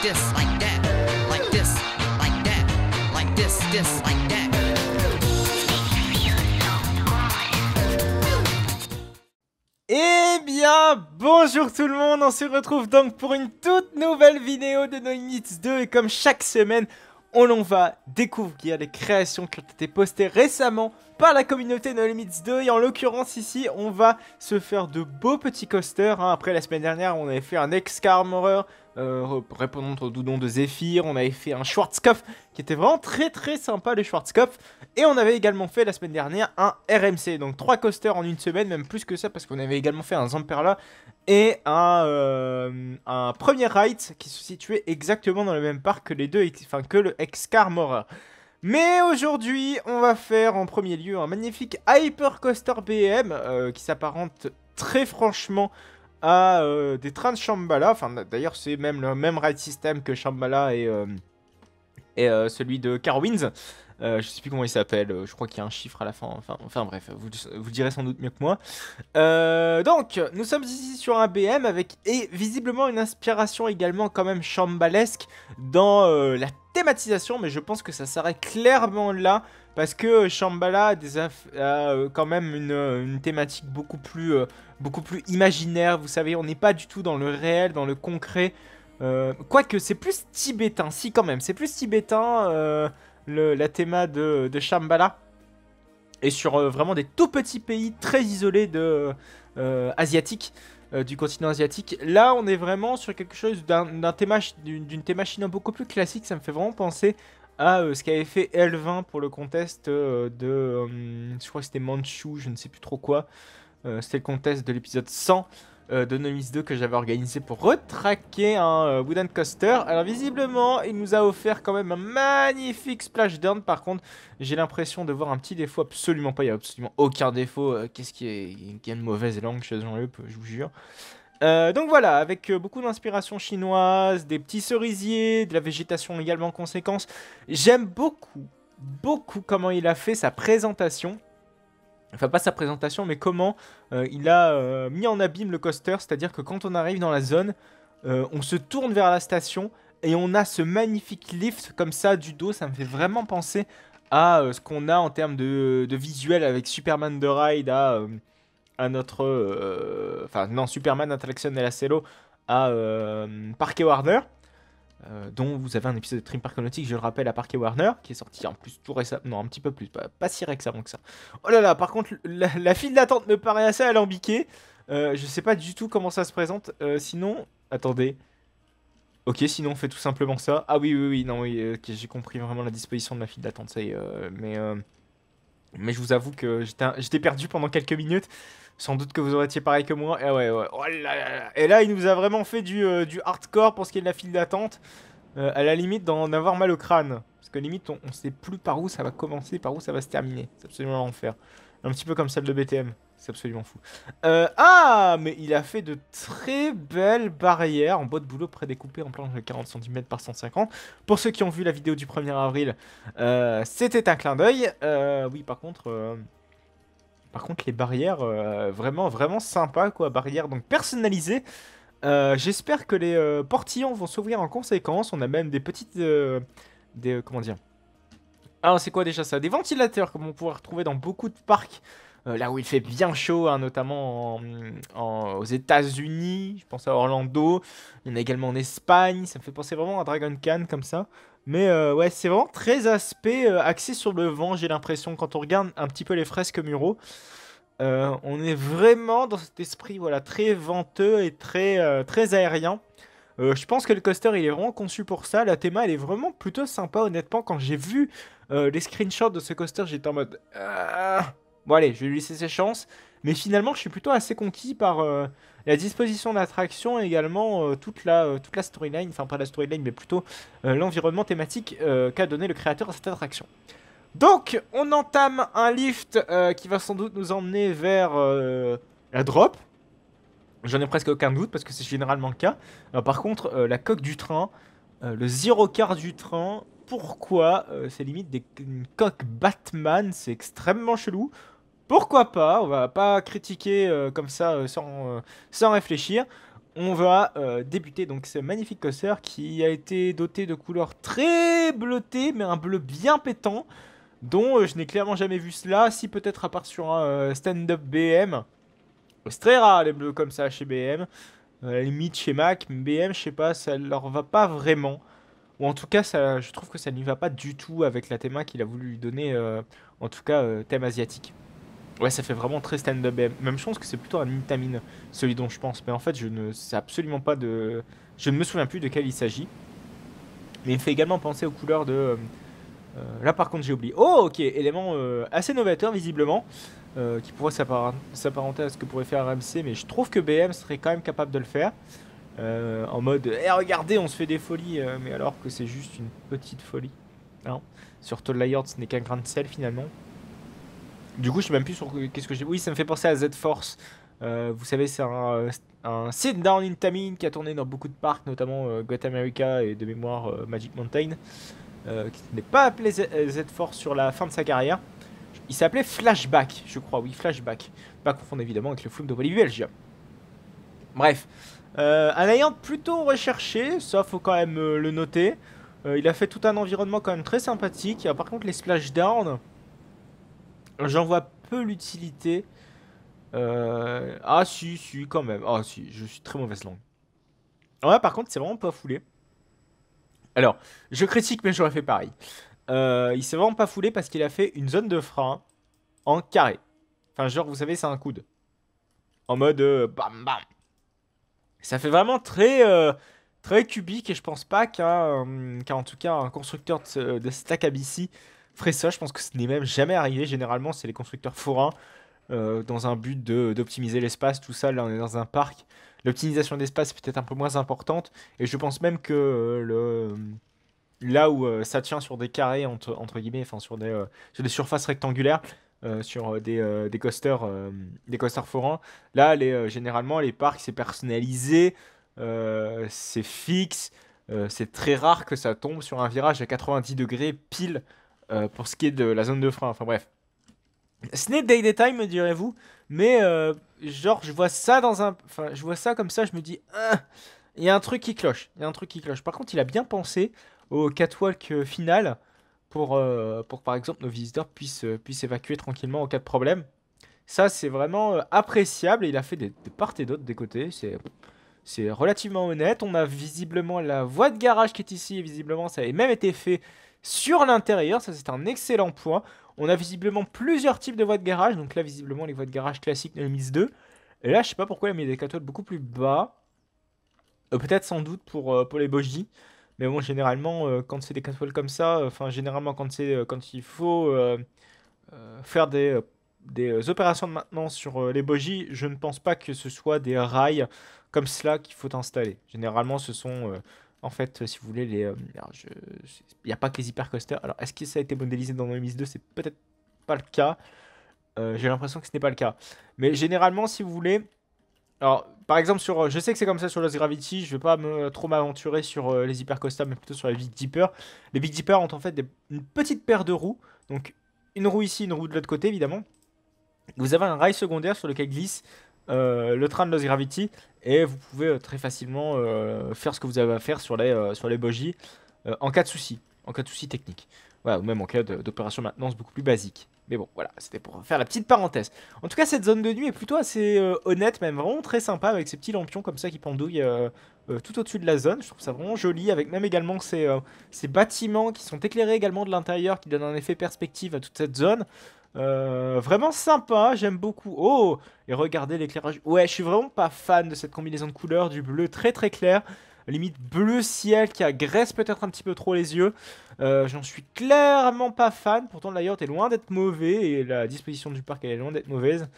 this, like that, like this, like that, like this, like that. Eh bien, bonjour tout le monde, on se retrouve donc pour une toute nouvelle vidéo de No Limits 2 et comme chaque semaine, on va découvrir les créations qui ont été postées récemment par la communauté No Limits 2 et en l'occurrence ici, on va se faire de beaux petits coasters. Après la semaine dernière, on avait fait un X-Armorer répondant au doudon de Zephyr, on avait fait un Schwarzkopf qui était vraiment très sympa le Schwarzkopf et on avait également fait la semaine dernière un RMC, donc 3 coasters en une semaine, même plus que ça parce qu'on avait également fait un Zamperla et un premier ride qui se situait exactement dans le même parc que les deux, enfin que le X-Armorer. Mais aujourd'hui, on va faire en premier lieu un magnifique Hyper Coaster BM qui s'apparente très franchement à des trains de Shambhala. Enfin, d'ailleurs, c'est même le même ride system que Shambhala et celui de Carowinds. Je sais plus comment il s'appelle, je crois qu'il y a un chiffre à la fin, enfin bref, vous direz sans doute mieux que moi. Donc, nous sommes ici sur un BM avec et visiblement une inspiration également quand même chambalesque dans la thématisation, mais je pense que ça s'arrête clairement là, parce que Shambhala a quand même une thématique beaucoup plus imaginaire, vous savez, on n'est pas du tout dans le réel, dans le concret. Quoique c'est plus tibétain, si quand même, c'est plus tibétain la théma de Shambhala. Et sur vraiment des tout petits pays très isolés asiatiques, du continent asiatique. Là on est vraiment sur quelque chose d'une thémachine beaucoup plus classique, ça me fait vraiment penser à ce qu'avait fait L20 pour le contest je crois que c'était Manchu, je ne sais plus trop quoi. C'était le contest de l'épisode 100 de No Limits 2 que j'avais organisé pour retraquer un wooden coaster. Alors visiblement, il nous a offert quand même un magnifique splashdown. Par contre, j'ai l'impression de voir un petit défaut. Absolument pas, il n'y a absolument aucun défaut. Qu'est-ce qui est une mauvaise langue chez Jean-Luc, je vous jure. Donc voilà, avec beaucoup d'inspiration chinoise, des petits cerisiers, de la végétation également en conséquence. J'aime beaucoup comment il a fait sa présentation. Enfin, pas sa présentation, mais comment il a mis en abîme le coaster. C'est-à-dire que quand on arrive dans la zone, on se tourne vers la station et on a ce magnifique lift comme ça du dos. Ça me fait vraiment penser à ce qu'on a en termes de visuel avec Superman The Ride à notre... Enfin, non, Superman Attraction de la Cielo à Parque Warner. Dont vous avez un épisode de Theme Park Nautique, je le rappelle, à Parque Warner, qui est sorti en plus tout récemment, non un petit peu plus, pas si récemment que ça. Oh là là, par contre, la file d'attente me paraît assez alambiquée, je sais pas du tout comment ça se présente, sinon, attendez, ok, sinon on fait tout simplement ça, ah oui, non, oui, okay, j'ai compris vraiment la disposition de la file d'attente, ça y est, mais je vous avoue que j'étais perdu pendant quelques minutes. Sans doute que vous aurez été pareil que moi. Et ouais. Oh là là. Et là, il nous a vraiment fait du hardcore pour ce qui est de la file d'attente. À la limite d'en avoir mal au crâne. Parce que limite, on sait plus par où ça va commencer, par où ça va se terminer. C'est absolument l'enfer. Un petit peu comme celle de BTM. C'est absolument fou. Mais il a fait de très belles barrières en bois de bouleau prédécoupées en planche de 40 cm par 150. Pour ceux qui ont vu la vidéo du 1er avril, c'était un clin d'œil. Oui, par contre, les barrières, vraiment sympa, quoi. Barrières donc personnalisées. J'espère que les portillons vont s'ouvrir en conséquence. On a même des petites... comment dire? Ah, c'est quoi déjà ça? Des ventilateurs, comme on pourrait retrouver dans beaucoup de parcs. Là où il fait bien chaud, hein, notamment aux États-Unis. Je pense à Orlando. Il y en a également en Espagne. Ça me fait penser vraiment à Dragon Khan, comme ça. Mais ouais, c'est vraiment très axé sur le vent, j'ai l'impression, quand on regarde un petit peu les fresques muraux. On est vraiment dans cet esprit, voilà, très venteux et très aérien. Je pense que le coaster, il est vraiment conçu pour ça. La théma, elle est vraiment plutôt sympa, honnêtement. Quand j'ai vu les screenshots de ce coaster, j'étais en mode... Bon allez, je vais lui laisser ses chances. Mais finalement, je suis plutôt assez conquis par la disposition de l'attraction et également toute la storyline. Enfin, pas la storyline, mais plutôt l'environnement thématique qu'a donné le créateur à cette attraction. Donc, on entame un lift qui va sans doute nous emmener vers la drop. J'en ai presque aucun doute parce que c'est généralement le cas. Par contre, la coque du train, le gyrocar du train, pourquoi c'est limite une coque Batman, c'est extrêmement chelou. Pourquoi pas, on va pas critiquer comme ça sans réfléchir. on va débuter donc ce magnifique coaster qui a été doté de couleurs très bleutées, mais un bleu bien pétant, dont je n'ai clairement jamais vu cela, si peut-être à part sur un stand-up BM. C'est très rare les bleus comme ça chez BM, à la limite chez Mac, BM je sais pas, ça leur va pas vraiment. Ou en tout cas, ça, je trouve que ça n'y va pas du tout avec la théma qu'il a voulu lui donner, en tout cas thème asiatique. Ouais, ça fait vraiment très stand-up BM. Même je pense que c'est plutôt un Intamin, celui dont je pense. Mais en fait, je ne sais absolument pas de... Je ne me souviens plus de quel il s'agit. Mais il me fait également penser aux couleurs de... là par contre j'ai oublié. Oh ok, élément assez novateur visiblement. Qui pourrait s'apparenter à ce que pourrait faire RMC. Mais je trouve que BM serait quand même capable de le faire. En mode, eh regardez, on se fait des folies, mais alors que c'est juste une petite folie. Hein. Sur Tall Layered, ce n'est qu'un grain de sel finalement. Du coup, je sais même plus sur qu'est-ce que j'ai. Oui, ça me fait penser à Z-Force. Vous savez, c'est un sit-down Intamin qui a tourné dans beaucoup de parcs, notamment Gotham America et de mémoire Magic Mountain, qui n'est pas appelé Z-Force sur la fin de sa carrière. Il s'appelait Flashback, je crois, oui, Flashback. Pas confondre évidemment avec le film de Bolivie Belgium. Bref. Un ayant plutôt recherché, ça faut quand même le noter. Il a fait tout un environnement quand même très sympathique. Par contre les splashdown, j'en vois peu l'utilité. Ah si, si quand même. Ah si, je suis très mauvaise langue. Ouais par contre c'est vraiment pas foulé. Alors, je critique mais j'aurais fait pareil. Il s'est vraiment pas foulé parce qu'il a fait une zone de frein en carré. Enfin genre vous savez c'est un coude. En mode bam bam. Ça fait vraiment très cubique et je pense pas en tout cas un constructeur de Stack ABC ferait ça. Je pense que ce n'est même jamais arrivé. Généralement, c'est les constructeurs forains dans un but d'optimiser l'espace. Tout ça, là, on est dans un parc. L'optimisation d'espace est peut-être un peu moins importante et je pense même que là où ça tient sur des carrés entre guillemets, enfin sur des surfaces rectangulaires. Sur des coasters forains. Là, généralement, les parcs, c'est personnalisé, c'est fixe. C'est très rare que ça tombe sur un virage à 90 degrés pile pour ce qui est de la zone de frein. Enfin bref. Ce n'est day time, me direz-vous, mais genre, je vois ça enfin, je vois ça comme ça, je me dis, ah, il y a un truc qui cloche. Il y a un truc qui cloche. Par contre, il a bien pensé au catwalk final pour que, par exemple, nos visiteurs puissent évacuer tranquillement en cas de problème. Ça, c'est vraiment appréciable. Et il a fait des part et d'autre des côtés. C'est relativement honnête. On a visiblement la voie de garage qui est ici. Et visiblement, ça avait même été fait sur l'intérieur. Ça, c'est un excellent point. On a visiblement plusieurs types de voies de garage. Donc là, visiblement, les voies de garage classiques de mise 2. Et là, je sais pas pourquoi il a mis des catwalks beaucoup plus bas. Peut-être sans doute pour les bogies. Mais bon, généralement, quand c'est des catwalks comme ça, enfin, généralement, quand il faut faire des opérations de maintenance sur les bogies, je ne pense pas que ce soit des rails comme cela qu'il faut installer. Généralement, ce sont, en fait, si vous voulez, il n'y a pas que les hypercoasters. Alors, est-ce que ça a été modélisé dans Noemis 2? C'est peut-être pas le cas. J'ai l'impression que ce n'est pas le cas. Mais généralement, si vous voulez... Alors, par exemple, je sais que c'est comme ça sur Lost Gravity, je vais pas trop m'aventurer sur les hypercoasters, mais plutôt sur les Big Dipper. Les Big Dipper ont en fait une petite paire de roues, donc une roue ici, une roue de l'autre côté, évidemment. Vous avez un rail secondaire sur lequel glisse le train de Lost Gravity, et vous pouvez très facilement faire ce que vous avez à faire sur les bogies en cas de souci technique. Voilà, ou même en cas d'opération maintenance beaucoup plus basique. Mais bon, voilà, c'était pour faire la petite parenthèse. En tout cas, cette zone de nuit est plutôt assez honnête, même vraiment très sympa, avec ces petits lampions comme ça qui pendouillent tout au-dessus de la zone. Je trouve ça vraiment joli, avec même également ces bâtiments qui sont éclairés également de l'intérieur, qui donnent un effet perspective à toute cette zone. Vraiment sympa, j'aime beaucoup. Oh, et regardez l'éclairage. Ouais, je suis vraiment pas fan de cette combinaison de couleurs, du bleu très très clair. Limite bleu ciel qui agresse peut-être un petit peu trop les yeux. J'en suis clairement pas fan. Pourtant le layout est loin d'être mauvais et la disposition du parc elle est loin d'être mauvaise.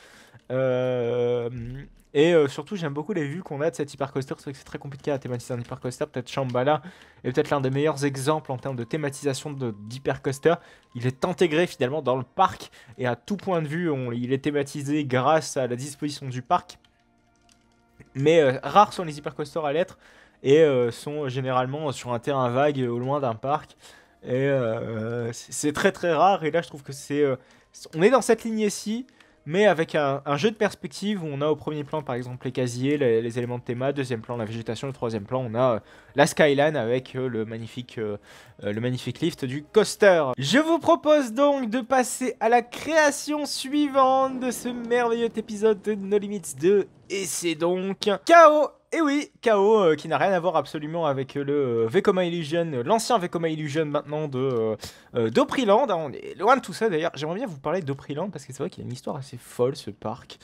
Surtout j'aime beaucoup les vues qu'on a de cet hypercoaster. C'est vrai que c'est très compliqué à thématiser un hypercoaster. Peut-être Shambhala est peut-être l'un des meilleurs exemples en termes de thématisation d'hypercoaster. Il est intégré finalement dans le parc et à tout point de vue il est thématisé grâce à la disposition du parc. Mais rares sont les hypercoasters à l'être. Et sont généralement sur un terrain vague au loin d'un parc. Et c'est très très rare. Et là, je trouve que on est dans cette lignée-ci. mais avec un jeu de perspective où on a au premier plan par exemple les casiers, les éléments de théma, deuxième plan la végétation, le troisième plan on a la skyline avec le magnifique lift du coaster. Je vous propose donc de passer à la création suivante de ce merveilleux épisode de No Limits 2 et c'est donc KO. Et oui, KO qui n'a rien à voir absolument avec le Vekoma Illusion, l'ancien Vekoma Illusion maintenant de d'Opryland. On est loin de tout ça d'ailleurs. J'aimerais bien vous parler d'Opryland parce que c'est vrai qu'il y a une histoire assez folle ce parc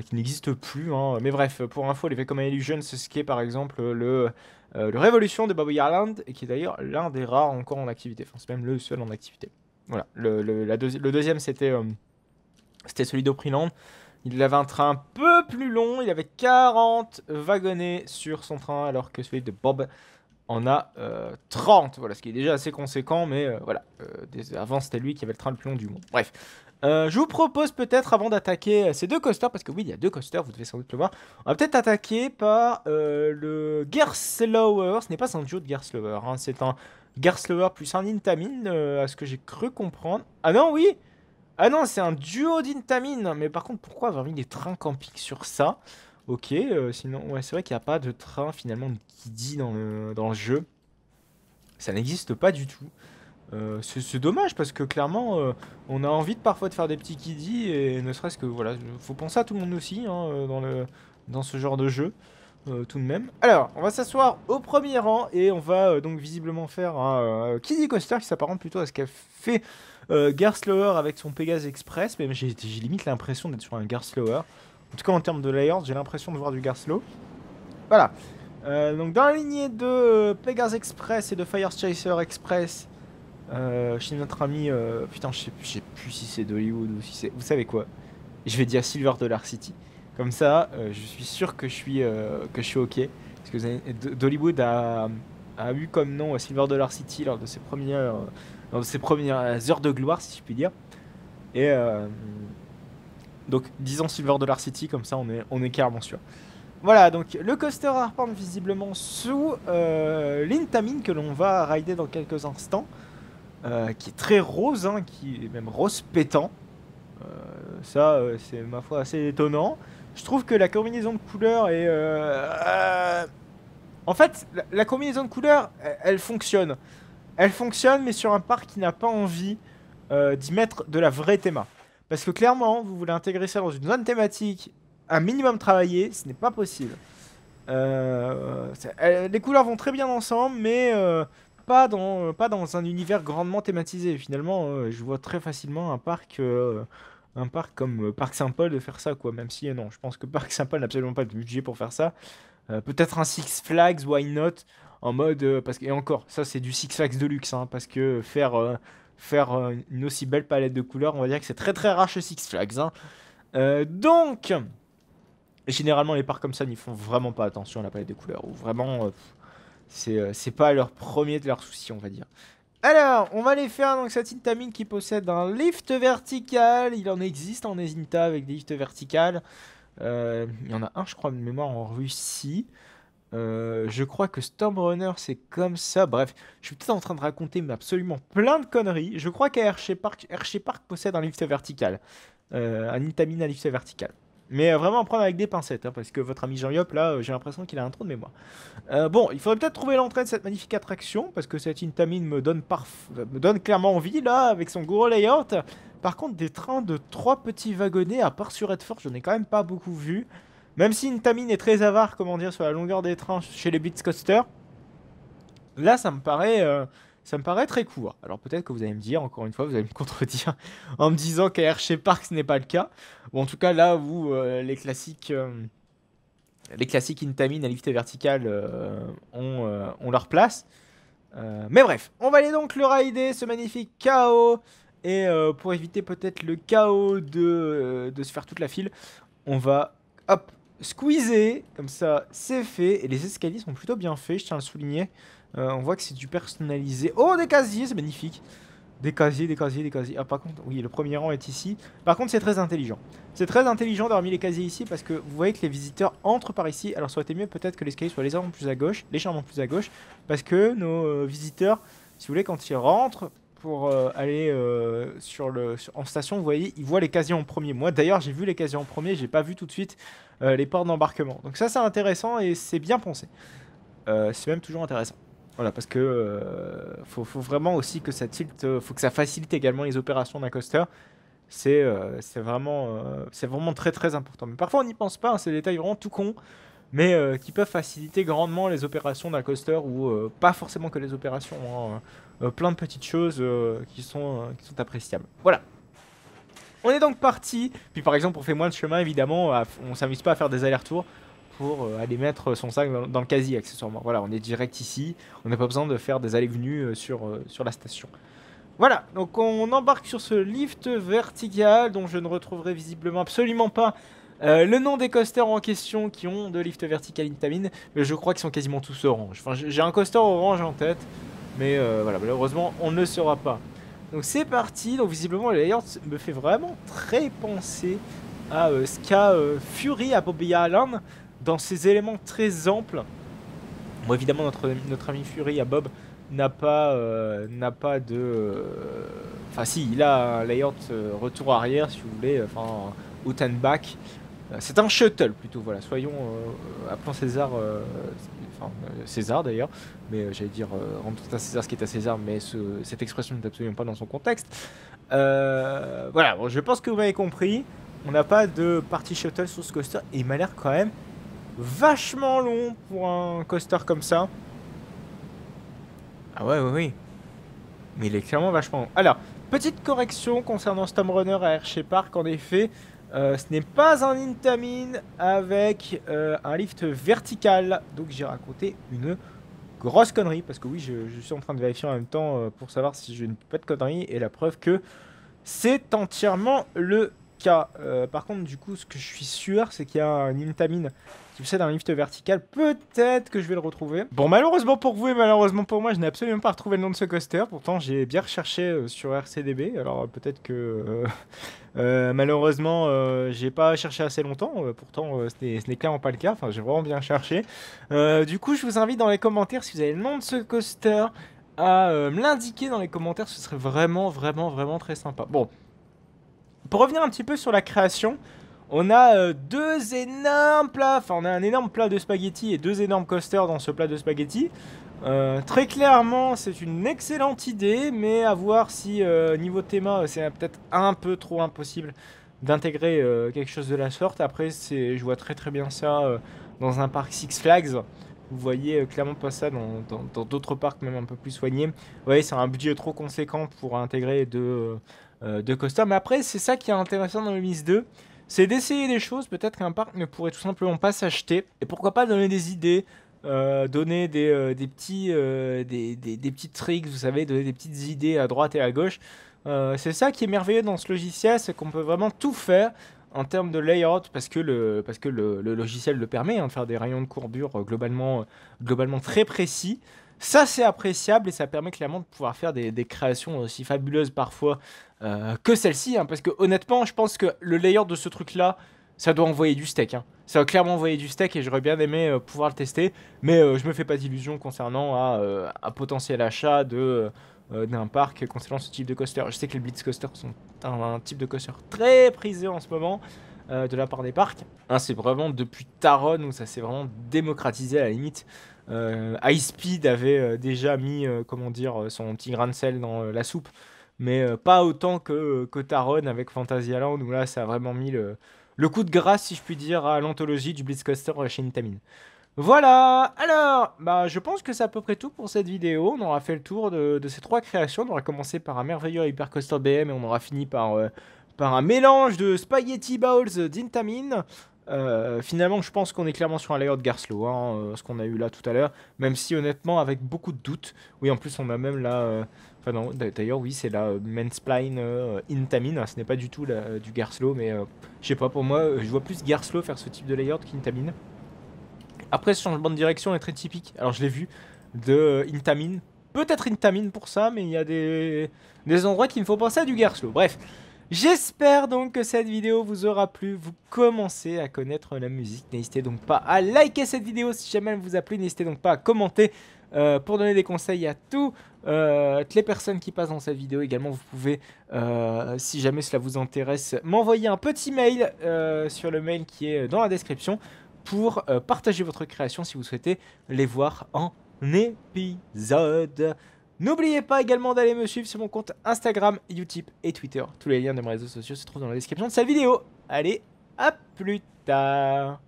qui n'existe plus. Hein. Mais bref, pour info, les Vekoma Illusion, c'est ce qui est par exemple le Révolution de Baboyar Land et qui est d'ailleurs l'un des rares encore en activité. Enfin, c'est même le seul en activité. Voilà, le deuxième c'était celui d'Opryland. Il avait un train un peu plus long, il avait 40 wagonnets sur son train, alors que celui de Bob en a 30. Voilà, ce qui est déjà assez conséquent, mais voilà. Avant, c'était lui qui avait le train le plus long du monde. Bref. Je vous propose peut-être, avant d'attaquer ces deux coasters, parce que oui, il y a deux coasters, vous devez sans doute le voir, on va peut-être attaquer par le Gerstlauer. Ce n'est pas un duo de Gerstlauer, hein, c'est un Gerstlauer plus un Intamin, à ce que j'ai cru comprendre. Ah non, oui! Ah non, c'est un duo d'Intamin. Mais par contre, pourquoi avoir mis des trains camping sur ça? Ok, sinon, ouais, c'est vrai qu'il n'y a pas de train finalement de Kiddy dans le jeu. Ça n'existe pas du tout. C'est dommage parce que clairement, on a envie parfois de faire des petits Kiddy et ne serait-ce que, voilà, faut penser à tout le monde aussi hein, dans ce genre de jeu. Tout de même. Alors, on va s'asseoir au premier rang et on va donc visiblement faire un Kiddy Coaster qui s'apparente plutôt à ce qu'a fait Gerstlauer avec son Pegasus Express. Mais j'ai limite l'impression d'être sur un Gerstlauer. En tout cas, en termes de layout, j'ai l'impression de voir du Gerstlauer. Voilà. Donc, dans la lignée de Pegasus Express et de Fire Chaser Express, chez notre ami. Putain, je sais plus si c'est d'Hollywood ou si c'est. Vous savez quoi? Je vais dire Silver Dollar City. Comme ça, je suis sûr que je suis ok. Parce que Dollywood a eu comme nom Silver Dollar City lors de ses premières heures de gloire, si je puis dire. Et donc, disons Silver Dollar City, comme ça on est carrément sûr. Voilà, donc le coaster arpente visiblement sous l'Intamin que l'on va rider dans quelques instants. Qui est très rose, hein, qui est même rose pétant. Ça, c'est ma foi assez étonnant. Je trouve que la combinaison de couleurs est... En fait, la combinaison de couleurs, elle fonctionne. Elle fonctionne, mais sur un parc qui n'a pas envie d'y mettre de la vraie théma. Parce que clairement, vous voulez intégrer ça dans une zone thématique, un minimum travaillé, ce n'est pas possible. Les couleurs vont très bien ensemble, mais pas dans un univers grandement thématisé. Finalement, je vois très facilement un parc comme Parc Saint-Paul de faire ça, quoi. Même si, non, je pense que Parc Saint-Paul n'a absolument pas de budget pour faire ça. Peut-être un Six Flags, why not? En mode, parce que, et encore, ça c'est du Six Flags de luxe, hein, parce que faire une aussi belle palette de couleurs, on va dire que c'est très très rare chez Six Flags. Hein. Donc, généralement les parcs comme ça n'y font vraiment pas attention à la palette de couleurs, ou vraiment, c'est pas leur premier de leurs soucis, on va dire. Alors, on va aller faire donc cette Intamin qui possède un lift vertical. Il en existe en Ezinta avec des lifts verticales. Il y en a un, je crois, de mémoire en Russie. Je crois que Stormrunner c'est comme ça. Bref, je suis peut-être en train de raconter mais absolument plein de conneries. Je crois qu'Hershey Park possède un lift vertical. Un Intamin à lift vertical. Mais vraiment à prendre avec des pincettes, hein, parce que votre ami Jean-Yop, là, j'ai l'impression qu'il a un trou de mémoire. Bon, il faudrait peut-être trouver l'entrée de cette magnifique attraction, parce que cette Intamin me donne clairement envie, là, avec son gros layout. Par contre, des trains de 3 petits wagonnets, à part sur Redford, je n'ai quand même pas beaucoup vu. Même si Intamin est très avare, comment dire, sur la longueur des trains chez les Blitz Coaster, là, ça me paraît très court. Alors peut-être que vous allez me dire, encore une fois, vous allez me contredire en me disant qu'à Hershey Park, ce n'est pas le cas. Ou en tout cas, là où les classiques Intamin à lift vertical ont leur place. Mais bref, on va aller donc le rider, ce magnifique KO. Et pour éviter peut-être le chaos de se faire toute la file, on va, hop, squeezer. Comme ça, c'est fait. Et les escaliers sont plutôt bien faits, je tiens à le souligner. On voit que c'est du personnalisé. Oh, des casiers, c'est magnifique. Des casiers, des casiers, des casiers. Ah, par contre, oui, le premier rang est ici. Par contre, c'est très intelligent. C'est très intelligent d'avoir mis les casiers ici parce que vous voyez que les visiteurs entrent par ici. Alors, ça aurait été mieux peut-être que l'escalier soit légèrement plus à gauche. Légèrement plus à gauche. Parce que nos visiteurs, si vous voulez, quand ils rentrent, pour aller en station, vous voyez, ils voient les casiers en premier. Moi d'ailleurs j'ai vu les casiers en premier, j'ai pas vu tout de suite les portes d'embarquement. Donc ça c'est intéressant et c'est bien pensé. C'est même toujours intéressant. Voilà, parce que faut vraiment aussi que ça tilte, faut que ça facilite également les opérations d'un coaster. C'est vraiment très très important. Mais parfois on n'y pense pas, hein, c'est des détails vraiment tout cons, mais qui peuvent faciliter grandement les opérations d'un coaster ou pas forcément que les opérations, hein, plein de petites choses qui sont appréciables. Voilà. On est donc parti. Puis par exemple, on fait moins de chemin évidemment, on s'amuse pas à faire des allers-retours pour aller mettre son sac dans le casier accessoirement. Voilà, on est direct ici, on n'a pas besoin de faire des allées-venues sur la station. Voilà, donc on embarque sur ce lift vertical dont je ne retrouverai visiblement absolument pas le nom des coasters en question qui ont de lift vertical Intamin, mais je crois qu'ils sont quasiment tous orange. Enfin, j'ai un coaster orange en tête, mais voilà, malheureusement on ne le saura pas. Donc c'est parti, donc visiblement le layout me fait vraiment très penser à ce qu'a Fury à Bobby Island dans ses éléments très amples. Bon, évidemment notre ami Fury à Bob n'a pas de... Enfin si, il a un layout retour arrière si vous voulez, enfin out and back. C'est un shuttle plutôt, voilà, soyons... appelons César... César d'ailleurs, mais j'allais dire rendre tout à César ce qui est à César, mais cette expression n'est absolument pas dans son contexte. Voilà, bon, je pense que vous m'avez compris. On n'a pas de partie shuttle sur ce coaster et il m'a l'air quand même vachement long pour un coaster comme ça. Ah ouais, oui. Mais il est clairement vachement long. Alors, petite correction concernant Stormrunner à Hershey Park, en effet, ce n'est pas un Intamin avec un lift vertical. Donc j'ai raconté une grosse connerie, parce que oui, je suis en train de vérifier en même temps pour savoir si je ne fais pas de conneries, et la preuve que c'est entièrement le cas. Par contre, du coup, ce que je suis sûr, c'est qu'il y a un Intamin qui possède un lift vertical. Peut-être que je vais le retrouver. Bon, malheureusement pour vous et malheureusement pour moi, je n'ai absolument pas retrouvé le nom de ce coaster. Pourtant, j'ai bien recherché sur RCDB. Alors, peut-être que malheureusement, j'ai pas cherché assez longtemps. Pourtant, ce n'est clairement pas le cas. Enfin, j'ai vraiment bien cherché. Du coup, je vous invite dans les commentaires, si vous avez le nom de ce coaster, à me l'indiquer dans les commentaires. Ce serait vraiment très sympa. Bon, pour revenir un petit peu sur la création, on a deux énormes plats, enfin on a un énorme plat de spaghettis et deux énormes coasters dans ce plat de spaghettis. Très clairement c'est une excellente idée, mais à voir si niveau théma c'est peut-être un peu trop impossible d'intégrer quelque chose de la sorte. Après je vois très bien ça dans un parc Six Flags. Vous voyez clairement pas ça dans d'autres parcs même un peu plus soignés. Vous voyez, c'est un budget trop conséquent pour intégrer deux coasters. Mais après c'est ça qui est intéressant dans le Miss 2. C'est d'essayer des choses, peut-être qu'un parc ne pourrait tout simplement pas s'acheter. Et pourquoi pas donner des idées, donner des petits tricks, vous savez, donner des petites idées à droite et à gauche. C'est ça qui est merveilleux dans ce logiciel, c'est qu'on peut vraiment tout faire en termes de layout, parce que le logiciel le permet, hein, de faire des rayons de courbure globalement très précis. Ça c'est appréciable et ça permet clairement de pouvoir faire des créations aussi fabuleuses parfois que celle-ci, hein, parce que honnêtement je pense que le layout de ce truc là ça doit envoyer du steak, hein. Ça va clairement envoyer du steak et j'aurais bien aimé pouvoir le tester, mais je me fais pas d'illusions concernant un potentiel achat d'un parc concernant ce type de coaster. Je sais que les Blitz coasters sont un type de coaster très prisé en ce moment de la part des parcs, hein. C'est vraiment depuis Taron où ça s'est vraiment démocratisé à la limite. High Speed avait déjà mis comment dire, son petit grain de sel dans la soupe, mais pas autant que Taron avec Fantasyland, où là ça a vraiment mis le coup de grâce, si je puis dire, à l'anthologie du Blitz Coaster chez Intamin. Voilà, alors, bah, je pense que c'est à peu près tout pour cette vidéo. On aura fait le tour de ces trois créations. On aura commencé par un merveilleux Hypercoaster BM et on aura fini par un mélange de Spaghetti Balls d'Intamin. Finalement, je pense qu'on est clairement sur un layout Garslow, hein, ce qu'on a eu là tout à l'heure, même si honnêtement, avec beaucoup de doutes. Oui, en plus, on a même là... Enfin non, d'ailleurs, oui, c'est la Mansplain Intamin. Ce n'est pas du tout du Garslow, mais je sais pas, pour moi, je vois plus Garslow faire ce type de layout qu'Intamin. Après, ce changement de direction est très typique. Alors, je l'ai vu de Intamin. Peut-être Intamin pour ça, mais il y a des endroits qui me font penser à du Garslow. Bref, j'espère donc que cette vidéo vous aura plu. Vous commencez à connaître la musique. N'hésitez donc pas à liker cette vidéo si jamais elle vous a plu. N'hésitez donc pas à commenter pour donner des conseils à toutes les personnes qui passent dans cette vidéo. Également, vous pouvez, si jamais cela vous intéresse, m'envoyer un petit mail sur le mail qui est dans la description pour partager votre création si vous souhaitez les voir en épisode. N'oubliez pas également d'aller me suivre sur mon compte Instagram, YouTube et Twitter. Tous les liens de mes réseaux sociaux se trouvent dans la description de cette vidéo. Allez, à plus tard.